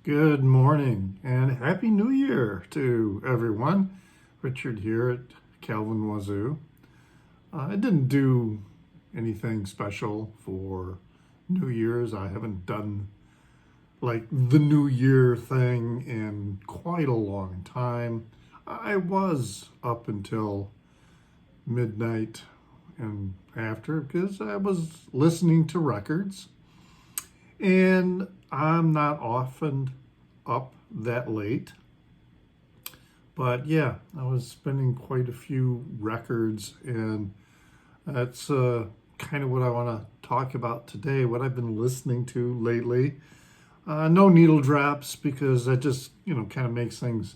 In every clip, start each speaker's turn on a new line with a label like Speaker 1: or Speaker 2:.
Speaker 1: Good morning and Happy New Year to everyone. Richard here at Calvin Wazoo. I didn't do anything special for New Year's. I haven't done like the New Year thing in quite a long time. I was up until midnight and after because I was listening to records. And I'm not often up that late. But yeah, I was spinning quite a few records, and that's kind of what I want to talk about today, what I've been listening to lately. No needle drops because that just, kind of makes things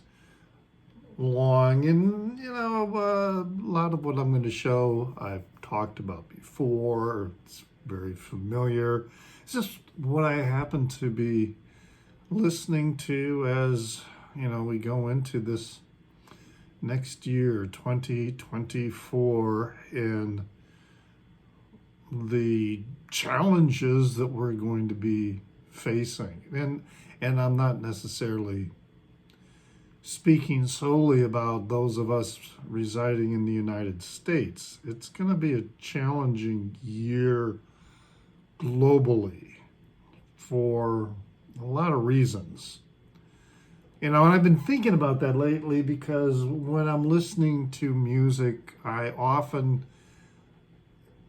Speaker 1: long. And, a lot of what I'm going to show I've talked about before. It's very familiar. It's just what I happen to be listening to as, we go into this next year, 2024, and the challenges that we're going to be facing. And I'm not necessarily speaking solely about those of us residing in the United States. It's going to be a challenging year globally for a lot of reasons. And I've been thinking about that lately because when I'm listening to music, I often,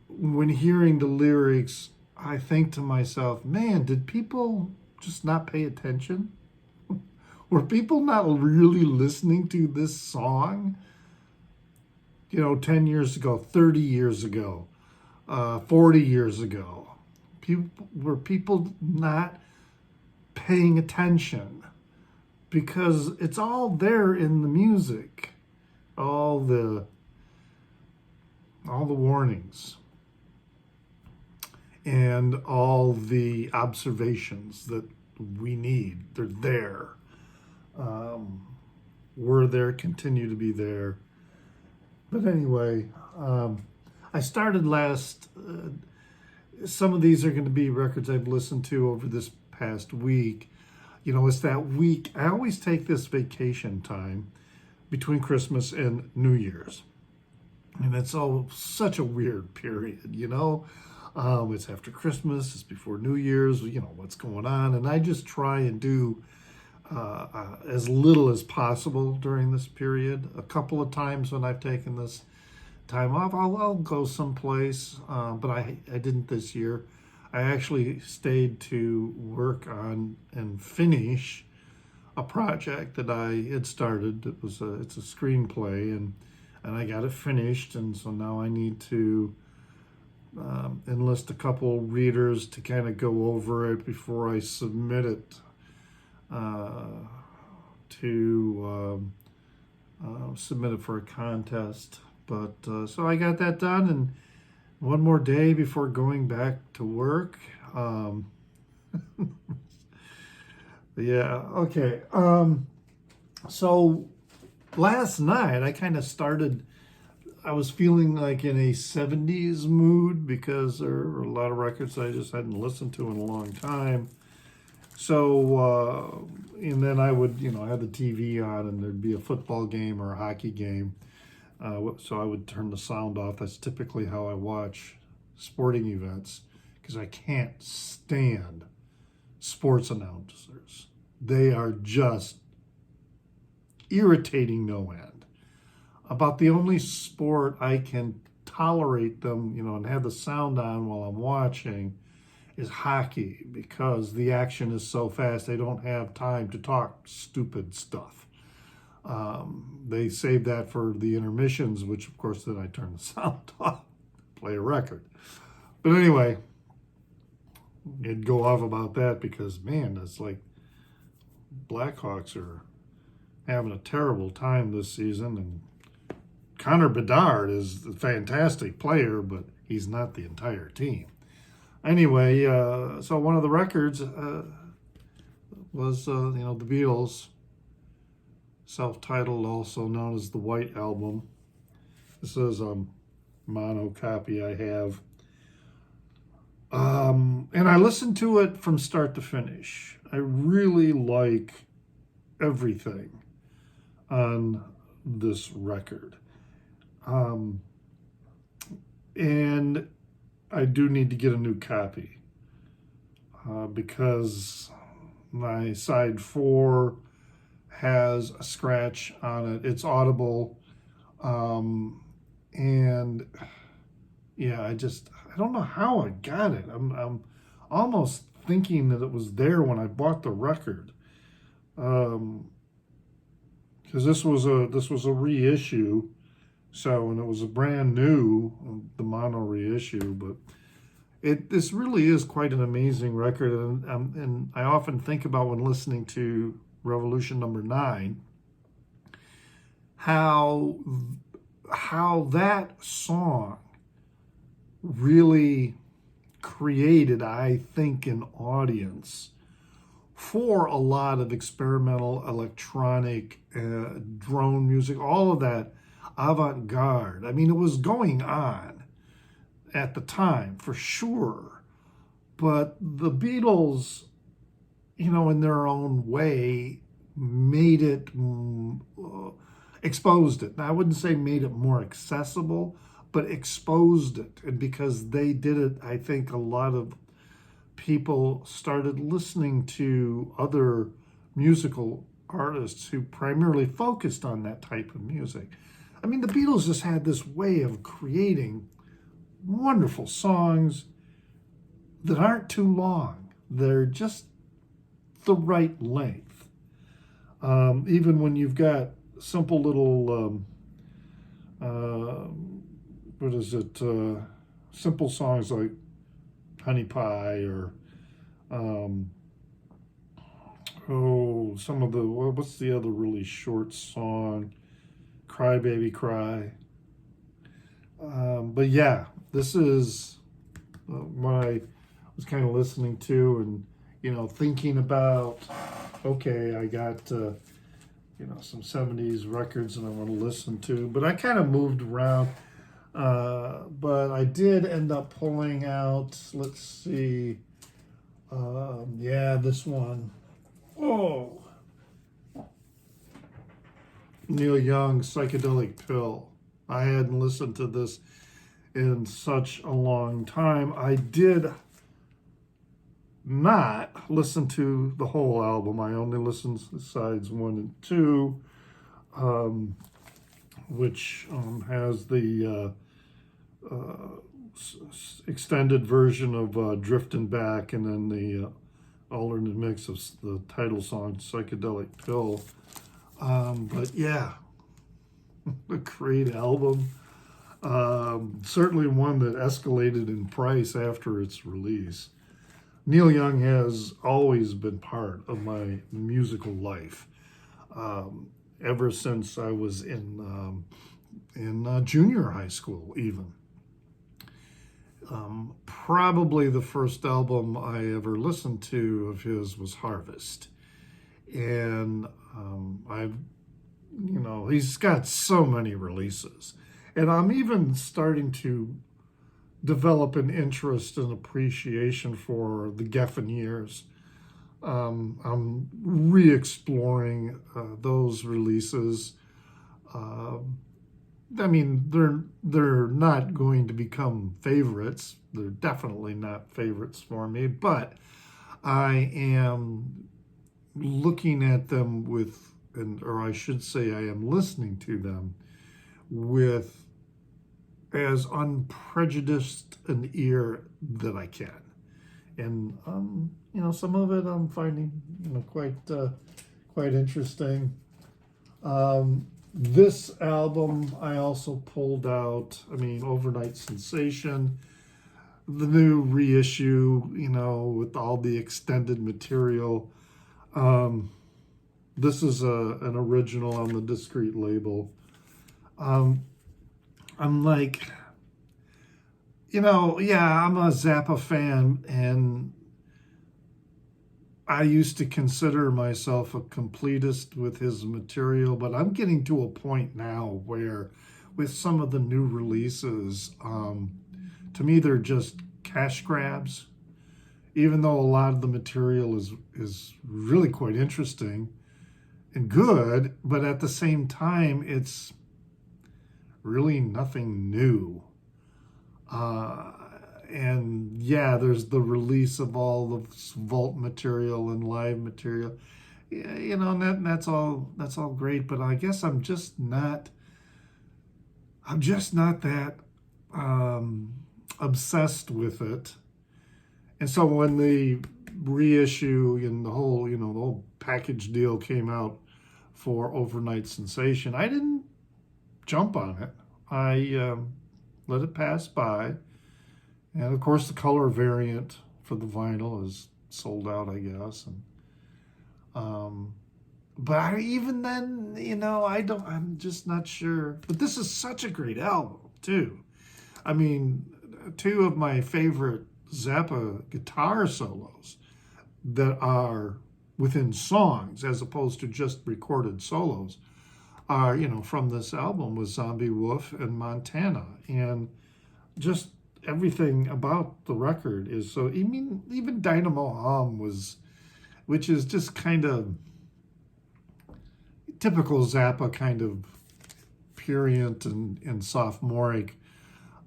Speaker 1: when hearing the lyrics, I think to myself, man, did people just not pay attention? Were people not really listening to this song, 10 years ago, 30 years ago, 40 years ago? Were people not paying attention? Because it's all there in the music, all the warnings and all the observations that we need. They're there. Were there, continue to be there. But anyway, I started last. Some of these are going to be records I've listened to over this past week. It's that week. I always take this vacation time between Christmas and New Year's. And it's all such a weird period, It's after Christmas, it's before New Year's, what's going on. And I just try and do as little as possible during this period. A couple of times when I've taken this time off, I'll go someplace, but I didn't this year. I actually stayed to work on and finish a project that I had started. It's a screenplay, and I got it finished, and so now I need to enlist a couple readers to kind of go over it before I submit it submit it for a contest. But so I got that done, and one more day before going back to work. Yeah, okay. So last night I kind of started, I was feeling like in a 70s mood because there were a lot of records I just hadn't listened to in a long time. So, and then I would, have the TV on and there'd be a football game or a hockey game. So I would turn the sound off. That's typically how I watch sporting events because I can't stand sports announcers. They are just irritating no end. About the only sport I can tolerate them, and have the sound on while I'm watching is hockey because the action is so fast. They don't have time to talk stupid stuff. They save that for the intermissions, which of course then I turn the sound off, play a record. But anyway, it'd go off about that because, man, it's like Blackhawks are having a terrible time this season, and Connor Bedard is a fantastic player, but he's not the entire team. Anyway, so one of the records was, the Beatles, self-titled, also known as the White Album. This is a mono copy I have. And I listened to it from start to finish. I really like everything on this record. And I do need to get a new copy because my side 4 has a scratch on it. It's audible. And yeah, I don't know how I got it. I'm almost thinking that it was there when I bought the record. Because this was a reissue, and it was a brand new, the mono reissue. But this really is quite an amazing record, and I often think about when listening to Revolution Number 9, how that song really created, I think, an audience for a lot of experimental electronic drone music, all of that avant-garde. I mean, it was going on at the time for sure, but the Beatles, in their own way, made it, exposed it. Now, I wouldn't say made it more accessible, but exposed it. And because they did it, I think a lot of people started listening to other musical artists who primarily focused on that type of music. I mean, the Beatles just had this way of creating wonderful songs that aren't too long. They're just the right length. Even when you've got simple little, simple songs like Honey Pie or, some of the, what's the other really short song? Cry Baby Cry. But yeah, this is what I was kind of listening to and, thinking about, okay, I got, some 70s records that I want to listen to, but I kind of moved around. But I did end up pulling out, let's see, this one. Oh, Neil Young's Psychedelic Pill. I hadn't listened to this in such a long time. I did not listen to the whole album. I only listened to sides 1 and 2, which has the extended version of Drifting Back, and then the alternate mix of the title song, Psychedelic Pill. But yeah, a great album. Certainly one that escalated in price after its release. Neil Young has always been part of my musical life, ever since I was in junior high school, even. Probably the first album I ever listened to of his was Harvest. And he's got so many releases. And I'm even starting to develop an interest and appreciation for the Geffen years. I'm re-exploring those releases. I mean, they're not going to become favorites. They're definitely not favorites for me, but I am looking at them or I should say I am listening to them with as unprejudiced an ear that I can. And, some of it I'm finding, quite interesting. This album, I also pulled out, Over-Nite Sensation, the new reissue, with all the extended material. This is an original on the Discreet label. I'm like, I'm a Zappa fan, and I used to consider myself a completist with his material, but I'm getting to a point now where with some of the new releases, to me, they're just cash grabs. even though a lot of the material is really quite interesting and good, but at the same time, it's really nothing new. And yeah, there's the release of all the vault material and live material. You know, and that's all great, but I guess I'm just not that obsessed with it. And so when the reissue and the whole package deal came out for Over-Nite Sensation, I didn't jump on it. I let it pass by. And of course, the color variant for the vinyl is sold out, I guess. But even then, I'm just not sure. But this is such a great album, too. I mean, two of my favorite Zappa guitar solos that are within songs as opposed to just recorded solos are, from this album was Zombie Wolf and Montana. And just everything about the record is so, even Dynamo Hum which is just kind of typical Zappa kind of prurient and sophomoric.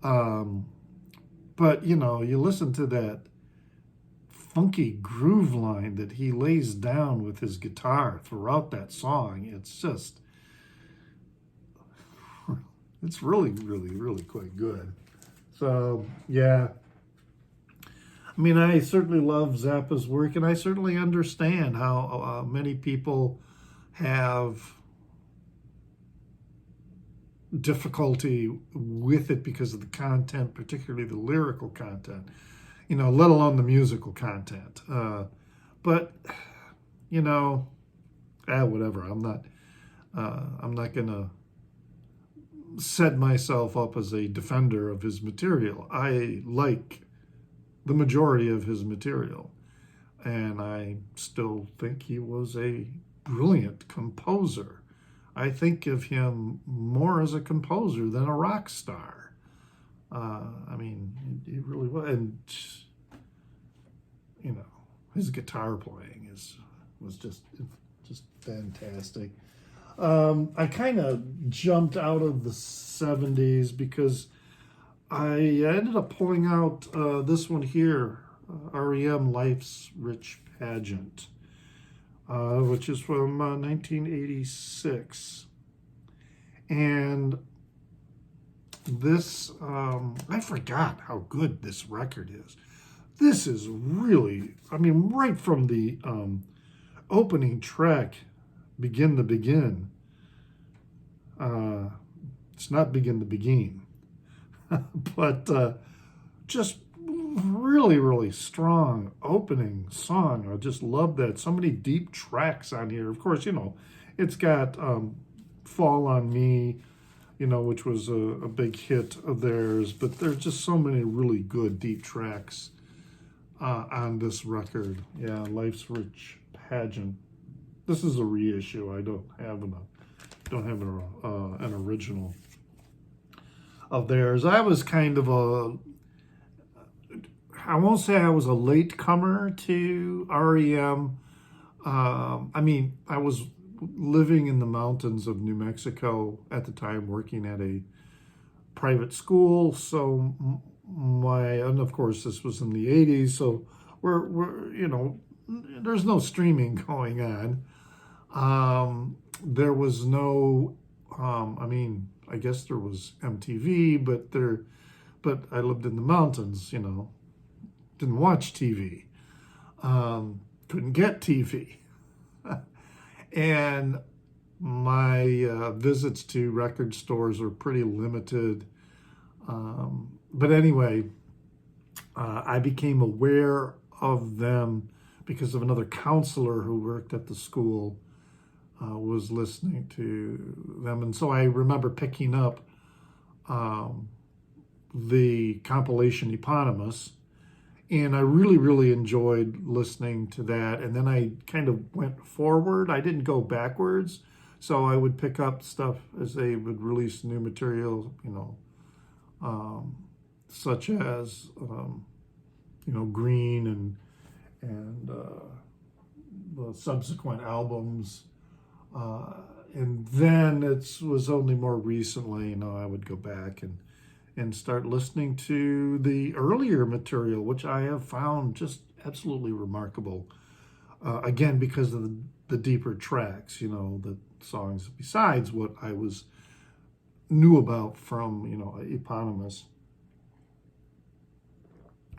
Speaker 1: But, you listen to that funky groove line that he lays down with his guitar throughout that song. It's really, really, really quite good. So, yeah. I mean, I certainly love Zappa's work, and I certainly understand how many people have difficulty with it because of the content, particularly the lyrical content, let alone the musical content. But, whatever. I'm not going to set myself up as a defender of his material. I like the majority of his material, and I still think he was a brilliant composer. I think of him more as a composer than a rock star. I mean, he really was, and his guitar playing was just fantastic. I kind of jumped out of the 70s because I ended up pulling out this one here, R.E.M. Life's Rich Pageant, which is from 1986. And this, I forgot how good this record is. This is really, right from the opening track, Begin to Begin. It's not Begin to Begin. But just really, really strong opening song. I just love that. So many deep tracks on here. Of course, it's got Fall on Me, which was a big hit of theirs. But there's just so many really good deep tracks on this record. Yeah, Life's Rich Pageant. This is a reissue. I don't have an original of theirs. I was kind of I won't say I was a latecomer to R.E.M. I was living in the mountains of New Mexico at the time, working at a private school. So and of course this was in the 80s. So we're there's no streaming going on. There was no, I guess there was MTV, but I lived in the mountains, didn't watch TV, couldn't get TV. And my visits to record stores are pretty limited. But anyway, I became aware of them because of another counselor who worked at the school. Was listening to them. And so I remember picking up the compilation Eponymous, and I really, really enjoyed listening to that. And then I kind of went forward. I didn't go backwards. So I would pick up stuff as they would release new material, such as, Green and the subsequent albums. And then it was only more recently, I would go back and start listening to the earlier material, which I have found just absolutely remarkable. Again, because of the deeper tracks, the songs besides what I knew about from, eponymous.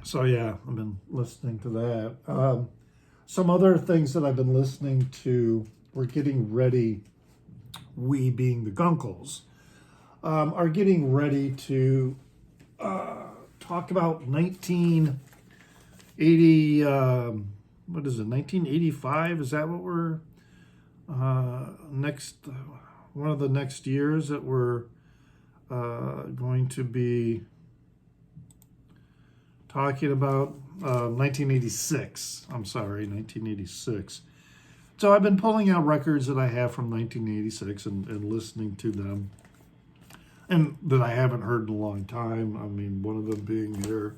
Speaker 1: So yeah, I've been listening to that. Some other things that I've been listening to, we're getting ready, we being the Gunkles, are getting ready to talk about 1980, what is it, 1985? Is that what we're, next, one of the next years that we're going to be talking about? 1986, I'm sorry, 1986. So I've been pulling out records that I have from 1986 and listening to them, and that I haven't heard in a long time. I mean, one of them being their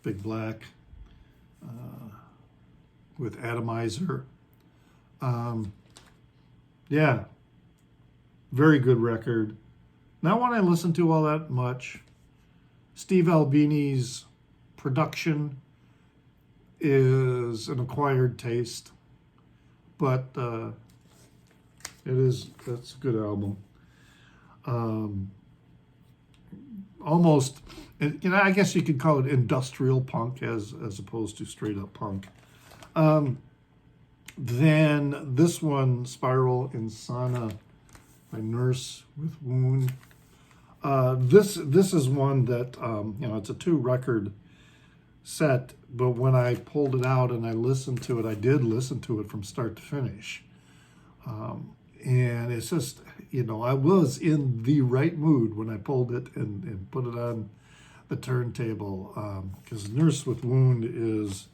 Speaker 1: Big Black with Atomizer. Yeah, very good record. Not one I listen to all that much. Steve Albini's production is an acquired taste, but that's a good album. Almost, I guess you could call it industrial punk as opposed to straight up punk. Then this one, Spiral Insana by Nurse with Wound. This is one that it's a 2-record set, but when I pulled it out and I listened to it, I did listen to it from start to finish. And it's just, I was in the right mood when I pulled it and put it on the turntable, because Nurse with Wound is,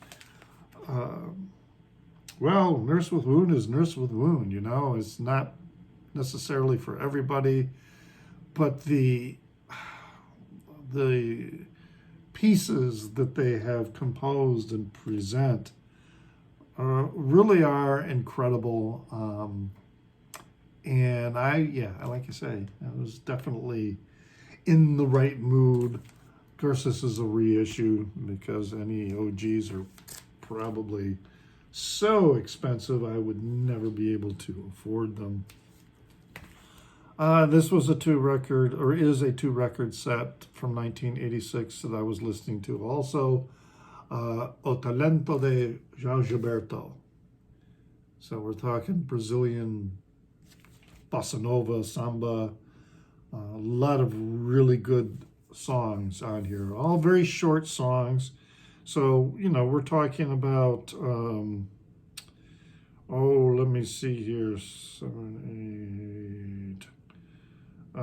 Speaker 1: Nurse with Wound is Nurse with Wound, it's not necessarily for everybody, but the pieces that they have composed and present really are incredible. And like I say, I was definitely in the right mood. Of course, this is a reissue because any OGs are probably so expensive I would never be able to afford them. This was is a 2-record set from 1986 that I was listening to also. O Telento de Joao Gilberto. So we're talking Brazilian bossa nova, samba, a lot of really good songs on here, all very short songs. So, we're talking about, let me see here, 7, 8,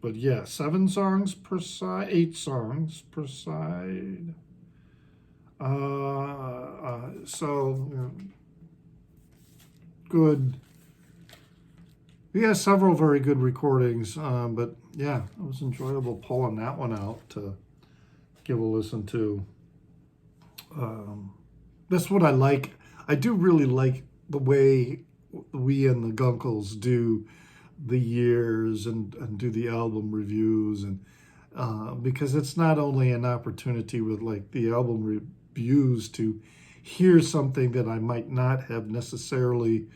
Speaker 1: but yeah, 7 songs per side, 8 songs per side. Good. We had several very good recordings, but yeah, it was enjoyable pulling that one out to give a listen to. That's what I like. I do really like the way we and the Gunkles do the years and do the album reviews, and because it's not only an opportunity with like the album reviews to hear something that I might not have necessarily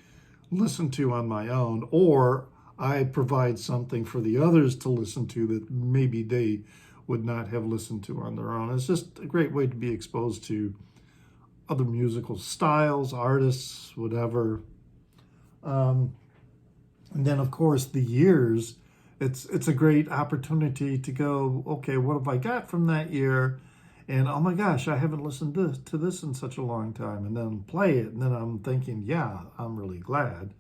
Speaker 1: listened to on my own, or I provide something for the others to listen to that maybe they would not have listened to on their own. It's just a great way to be exposed to other musical styles, artists, whatever. And then, of course, the years, it's a great opportunity to go, okay, what have I got from that year? And, oh my gosh, I haven't listened to this in such a long time. And then play it. And then I'm thinking, yeah, I'm really glad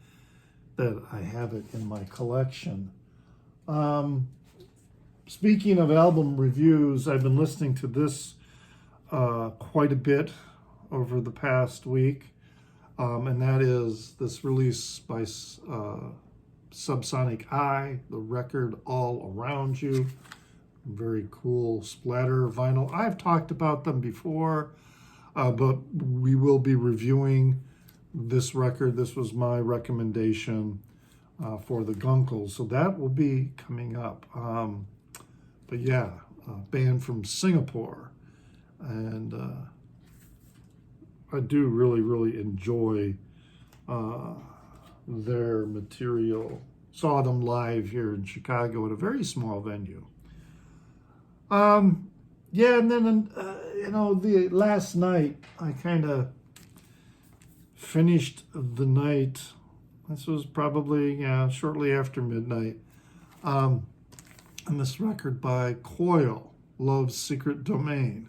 Speaker 1: that I have it in my collection. Speaking of album reviews, I've been listening to this quite a bit over the past week. And that is this release by Subsonic Eye, the record All Around You. Very cool splatter vinyl. I've talked about them before. but we will be reviewing this record. This was my recommendation for the Gunkles, so that will be coming up. But yeah, a band from Singapore, and I do really enjoy their material. Saw them live here in Chicago at a very small venue. Yeah, and then the last night I kind of finished the night. This was probably shortly after midnight. And this record by Coil, Love's Secret Domain.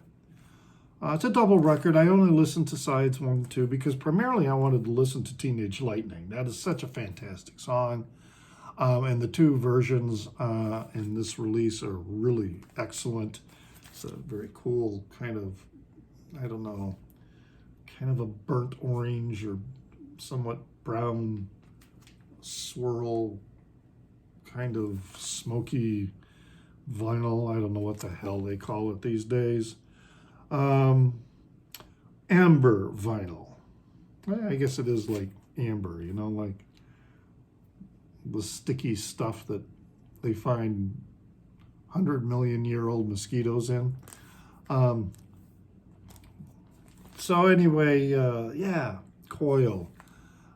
Speaker 1: It's a double record. I only listened to sides 1 and 2 because primarily I wanted to listen to Teenage Lightning. That is such a fantastic song. And the 2 versions in this release are really excellent. It's a very cool kind of, I don't know, kind of a burnt orange or somewhat brown swirl, kind of smoky vinyl. I don't know what the hell they call it these days. Amber vinyl. I guess it is like amber, like the sticky stuff that they find 100-million-year-old mosquitoes in. So anyway, yeah, Coil.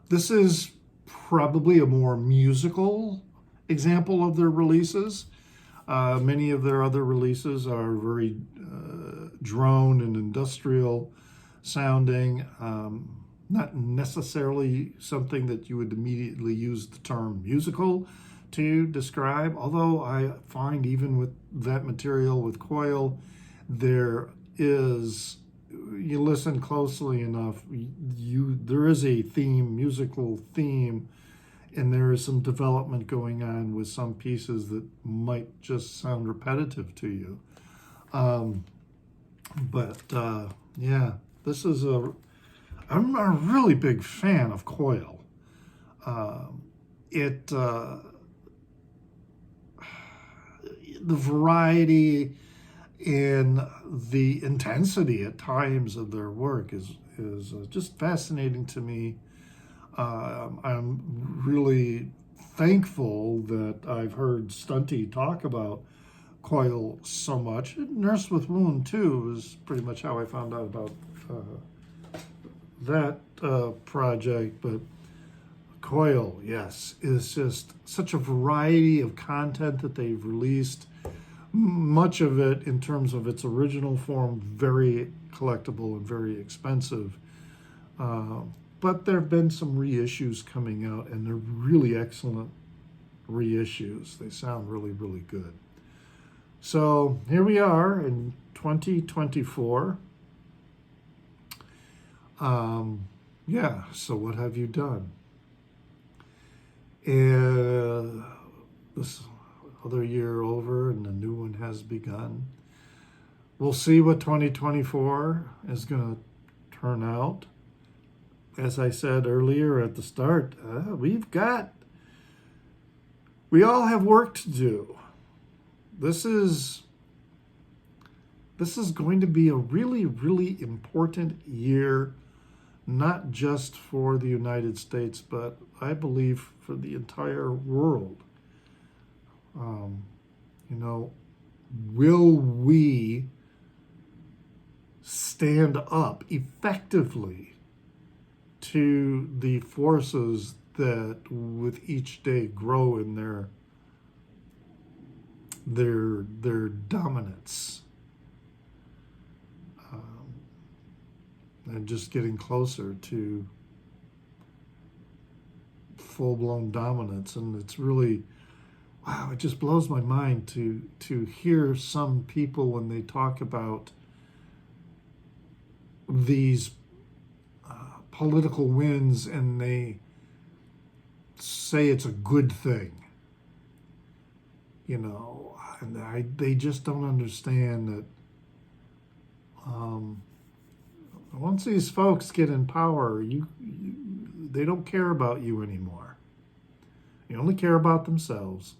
Speaker 1: This is probably a more musical example of their releases. Many of their other releases are very drone and industrial sounding, not necessarily something that you would immediately use the term musical to describe, although I find even with that material with Coil, there is, you listen closely enough, there is a theme, musical theme, and there is some development going on with some pieces that might just sound repetitive to you. Yeah, this is I'm a really big fan of Coil. The variety and the intensity at times of their work is just fascinating to me. I'm really thankful that I've heard Stunty talk about Coil so much. Nurse with Wound too is pretty much how I found out about that project, but Coil, yes, is just such a variety of content that they've released. Much of it, in terms of its original form, very collectible and very expensive. But there have been some reissues coming out, and they're really excellent reissues. They sound really good. So here we are in 2024. Yeah, so what have you done? This other year over and the new one has begun. We'll see what 2024 is going to turn out. As I said earlier at the start, we all have work to do. This is going to be a really important year, not just for the United States, but I believe for the entire world. Will we stand up effectively to the forces that with each day grow in their dominance, and just getting closer to full-blown dominance? And it's really, wow, it just blows my mind to hear some people when they talk about these political wins and they say it's a good thing, and they just don't understand that once these folks get in power, they don't care about you anymore. They only care about themselves.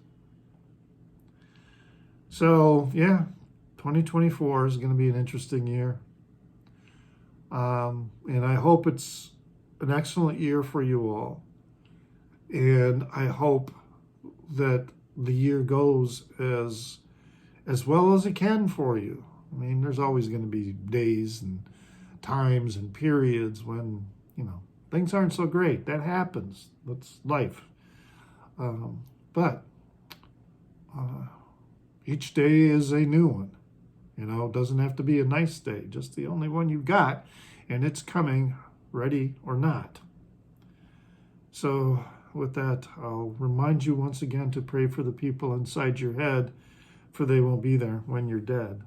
Speaker 1: So, yeah, 2024 is going to be an interesting year. And I hope it's an excellent year for you all. And I hope that the year goes as well as it can for you. I mean, there's always going to be days and times and periods when, things aren't so great. That happens. That's life. But each day is a new one. It doesn't have to be a nice day, just the only one you've got, and it's coming, ready or not. So with that, I'll remind you once again to pray for the people inside your head, for they won't be there when you're dead.